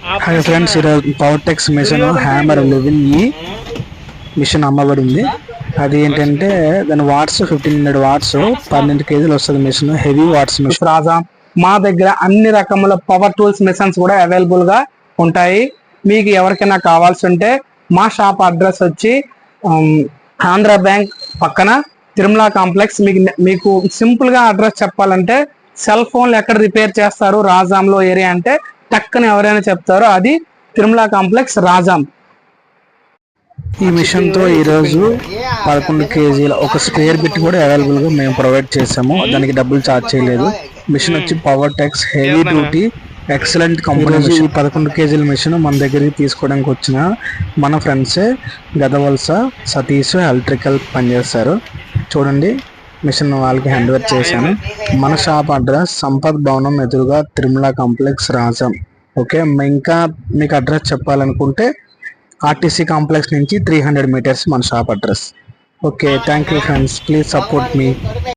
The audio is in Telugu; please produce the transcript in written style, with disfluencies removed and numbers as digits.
హాయ్ ఫ్రెండ్స్, ఈరోజు పవర్టెక్స్ మిషన్ హ్యామర్ లెవెల్ ఈ మిషన్ అమ్మబడింది. అది ఏంటంటే దాని వాట్స్ 1500 వాట్స్, 12 కేజీలు వస్తుంది machine. Heavy watts machine. Raja మా దగ్గర అన్ని రకముల పవర్ టూల్స్ మిషన్స్ కూడా అవైలబుల్ గా ఉంటాయి. మీకు ఎవరికైనా కావాల్సి ఉంటే మా షాప్ అడ్రస్ వచ్చి ఆంధ్ర బ్యాంక్ పక్కన తిరుమల కాంప్లెక్స్. మీకు సింపుల్ గా అడ్రస్ చెప్పాలంటే, సెల్ ఫోన్లు ఎక్కడ రిపేర్ చేస్తారు రాజాంలో ఏరియా అంటే టక్కన ఎవరైనా చెప్తారో అది తిరుమల కాంప్లెక్స్ రాజాం. ఈ మిషన్ తో ఈరోజు 11 కేజీల ఒక స్క్వేర్ బిట్ కూడా అవైలబుల్ గా మేము ప్రొవైడ్ చేసాము. దానికి డబ్బులు ఛార్జ్ చేయలేదు. మిషన్ వచ్చి పవర్టెక్స్ హెవీ డ్యూటీ ఎక్సలెంట్ కంపెనీ. ఈ 11 కేజీల మిషన్ మన దగ్గరికి తీసుకోవడానికి వచ్చిన మన ఫ్రెండ్సే గదవలస సతీష్ ఎలక్ట్రికల్ పనిచేస్తారు. చూడండి, మిషన్ వాళ్ళకి హ్యాండ్ ఓవర్ చేశాను. మన షాప్ అడ్రస్ సంపత్ భవనం ఎదురుగా తిరుమల కాంప్లెక్స్ రాజాం. ఓకే, ఇంకా మీకు అడ్రస్ చెప్పాలనుకుంటే ఆర్టీసీ కాంప్లెక్స్ నుంచి 300 మీటర్స్ మన shop address. Okay, thank you friends, please support me.